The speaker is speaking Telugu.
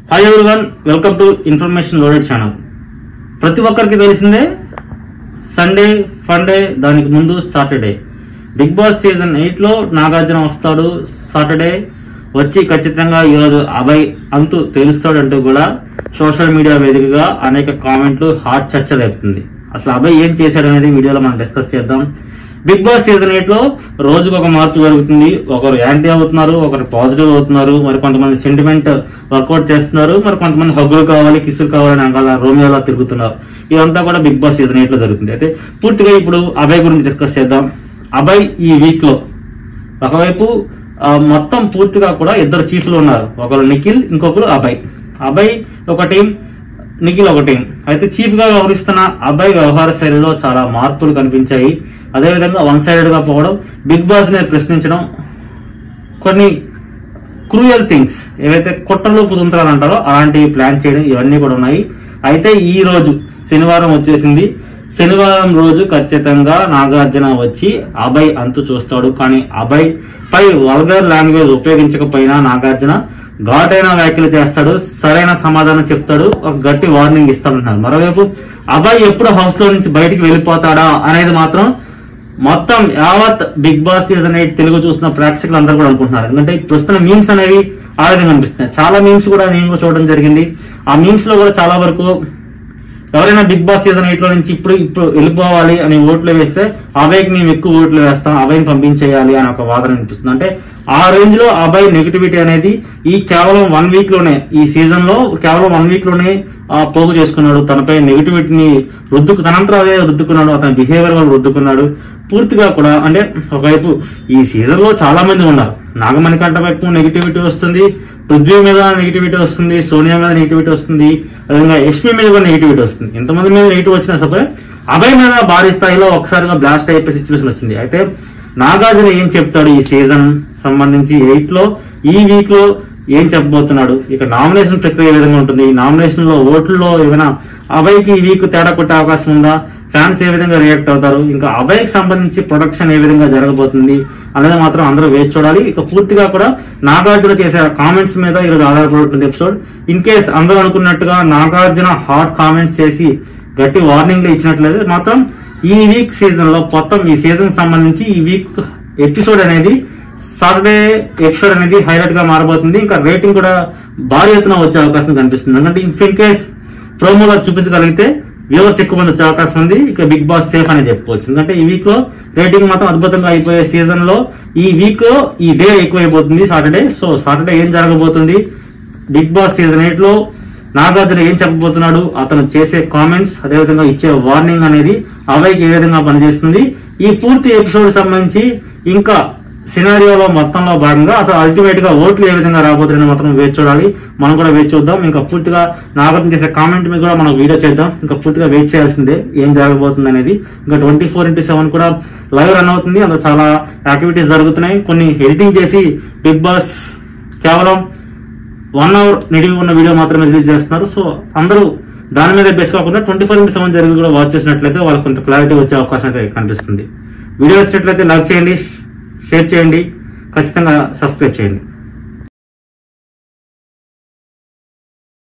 Hi everyone, welcome to information loaded channel. ప్రతి ఒక్కరికి తెలిసిందే సండే ఫండే, దానికి ముందు సాటర్డే. బిగ్ బాస్ సీజన్ 8 లో నాగార్జున వస్తాడు సాటర్డే. వచ్చి ఖచ్చితంగా ఈరోజు అభయ్ అంతు తెలుస్తాడంటూ కూడా సోషల్ మీడియా వేదికగా అనేక కామెంట్లు హాట్ చర్చ లేపుతుంది. అసలు అభయ్ ఏం చేశాడనేది వీడియోలో మనం డిస్కస్ చేద్దాం. బిగ్ బాస్ సీజన్ 8 లో రోజుకు ఒక మార్పు జరుగుతుంది. ఒకరు యాంటీ అవుతున్నారు, ఒకరు పాజిటివ్ అవుతున్నారు, మరి కొంతమంది సెంటిమెంట్ వర్కౌట్ చేస్తున్నారు, మరి కొంతమంది హగ్గులు కావాలి, కిస్సులు కావాలని అంగాల రోమియోలా తిరుగుతున్నారు. ఇదంతా కూడా బిగ్ బాస్ సీజన్ 8 లో జరుగుతుంది. అయితే పూర్తిగా ఇప్పుడు అభయ్ గురించి డిస్కస్ చేద్దాం. అభయ్ ఈ వీక్ లో ఒకవైపు మొత్తం పూర్తిగా కూడా ఇద్దరు చీఫ్లు ఉన్నారు. ఒకరు నిఖిల్, ఇంకొకరు అభయ్. అభయ్ ఒక టీం, నిఖిల్ ఒక టీం. అయితే చీఫ్ గా వ్యవహరిస్తున్న అభయ్ వ్యవహార శైలిలో చాలా మార్పులు కనిపించాయి. అదేవిధంగా వన్ సైడెడ్ గా పోవడం, బిగ్ బాస్ ని ప్రశ్నించడం, కొన్ని క్రూయల్ థింగ్స్ ఏవైతే కుట్రలు కుతంత్రాలు అంటారో అలాంటివి ప్లాన్ చేయడం, ఇవన్నీ కూడా ఉన్నాయి. అయితే ఈ రోజు శనివారం వచ్చేసింది. శనివారం రోజు ఖచ్చితంగా నాగార్జున వచ్చి అభయ్ అంతు చూస్తాడు. కానీ అభయ్ పై వల్గర్ లాంగ్వేజ్ ఉపయోగించకపోయినా నాగార్జున ఘాటైన వ్యాఖ్యలు చేస్తాడు, సరైన సమాధానం చెప్తాడు, ఒక గట్టి వార్నింగ్ ఇస్తాడంటున్నారు. మరోవైపు అభయ్ ఎప్పుడు హౌస్ లో నుంచి బయటికి వెళ్ళిపోతాడా అనేది మాత్రం మొత్తం యావత్ బిగ్ బాస్ సీజన్ 8 తెలుగు చూసిన ప్రేక్షకులు అందరూ కూడా అనుకుంటున్నారు. ఎందుకంటే ప్రస్తుతం మీమ్స్ అనేవి ఆ విధంగా అనిపిస్తున్నాయి. చాలా మీమ్స్ కూడా నేను కూడా చూడడం జరిగింది. ఆ మీమ్స్ లో కూడా చాలా వరకు ఎవరైనా బిగ్ బాస్ సీజన్ 8 లో నుంచి ఇప్పుడు వెళ్ళిపోవాలి అని ఓట్లు వేస్తే అభయ్కి మేము ఎక్కువ ఓట్లు వేస్తాం, అభయ్ని పంపించేయాలి అని ఒక వాదన అనిపిస్తుంది. అంటే ఆ రేంజ్ లో అభయ్ నెగిటివిటీ అనేది ఈ కేవలం 1 వీక్ లోనే, ఈ సీజన్ లో కేవలం 1 వీక్ లోనే పోగు చేసుకున్నాడు. తనపై నెగిటివిటీని తనంతా అదే రుద్దుకున్నాడు, అతని బిహేవియర్ వల్ల రుద్దుకున్నాడు పూర్తిగా కూడా. అంటే ఒకవైపు ఈ సీజన్ లో చాలా మంది ఉన్నారు. నాగమణికంఠ వైపు నెగిటివిటీ వస్తుంది, పృథ్వీ మీద నెగిటివిటీ వస్తుంది, సోనియా మీద నెగిటివిటీ వస్తుంది, అదేవిధంగా యష్మి మీద కూడా నెగిటివిటీ వస్తుంది. ఎంతమంది మీద నెగిటివ్ వచ్చినా సరే అభయ్ మీద భారీ స్థాయిలో ఒకసారిగా బ్లాస్ట్ అయిపోయే సిచ్యువేషన్ వచ్చింది. అయితే నాగార్జున ఏం చెప్తాడు ఈ సీజన్ సంబంధించి 8 లో, ఈ వీక్ లో ఏం చెప్పబోతున్నాడు, ఇక నామినేషన్ ప్రక్రియ ఏ విధంగా ఉంటుంది, నామినేషన్ లో ఓట్లలో ఏమైనా అభయ్కి ఈ వీక్ తేడా కొట్టే అవకాశం ఉందా, ఫ్యాన్స్ ఏ విధంగా రియాక్ట్ అవుతారు, ఇంకా అభయ్కి సంబంధించి ప్రొడక్షన్ ఏ విధంగా జరగబోతుంది అనేది మాత్రం అందరూ వేచి చూడాలి. ఇక పూర్తిగా కూడా నాగార్జున చేసే కామెంట్స్ మీద ఈరోజు ఆధారపడుతుంది ఎపిసోడ్. ఇన్ కేస్ అందరూ అనుకున్నట్టుగా నాగార్జున హాట్ కామెంట్స్ చేసి గట్టి వార్నింగ్లు ఇచ్చినట్లయితే మాత్రం ఈ వీక్ సీజన్ లో మొత్తం ఈ సీజన్ సంబంధించి ఈ వీక్ ఎపిసోడ్ అనేది సాటర్డే ఎపిసోడ్ అనేది హైలైట్ గా మారబోతుంది. ఇంకా రేటింగ్ కూడా భారీ ఎత్తున వచ్చే అవకాశం కనిపిస్తుంది. ఎందుకంటే ఇన్ కేస్ ప్రోమోలో చూపించగలిగితే వ్యూవర్స్ ఎక్కువ మంది వచ్చే అవకాశం ఉంది. ఇక బిగ్ బాస్ సేఫ్ అని చెప్పుకోవచ్చు. ఎందుకంటే ఈ వీక్ లో రేటింగ్ మాత్రం అద్భుతంగా అయిపోయే సీజన్ లో ఈ వీక్ ఈ డే ఎక్కువైపోతుంది సాటర్డే. సో సాటర్డే ఏం జరగబోతుంది, బిగ్ బాస్ సీజన్ 8 లో నాగార్జున ఏం చెప్పబోతున్నాడు, అతను చేసే కామెంట్స్, అదేవిధంగా ఇచ్చే వార్నింగ్ అనేది అభయ్కి ఏ విధంగా పనిచేస్తుంది, ఈ పూర్తి ఎపిసోడ్ సంబంధించి ఇంకా సినారియోలో మొత్తంలో భాగంగా అసలు అల్టిమేట్ గా ఓట్లు ఏ విధంగా రాబోతుందని మాత్రం వేచి చూడాలి. మనం కూడా వేచి చూద్దాం. ఇంకా పూర్తిగా నాగార్జున చేసే కామెంట్ మీద కూడా మనం వీడియో చేద్దాం. ఇంకా పూర్తిగా వెయిట్ చేయాల్సిందే ఏం జరగబోతుంది అనేది. ఇంకా 24/7 కూడా లైవ్ రన్ అవుతుంది. అందులో చాలా యాక్టివిటీస్ జరుగుతున్నాయి. కొన్ని ఎడిటింగ్ చేసి బిగ్ బాస్ కేవలం 1 అవర్ నిడివి ఉన్న వీడియో మాత్రమే రిలీజ్ చేస్తున్నారు. సో అందరూ దాని మీద బేస్ కాకుండా 24/7 జరిగి కూడా వాచ్ చేసినట్లయితే వాళ్ళకి కొంత క్లారిటీ వచ్చే అవకాశం అయితే కనిపిస్తుంది. వీడియో వచ్చినట్లయితే లైక్ చేయండి, షేర్ చేయండి, ఖచ్చితంగా సబ్స్క్రైబ్ చేయండి.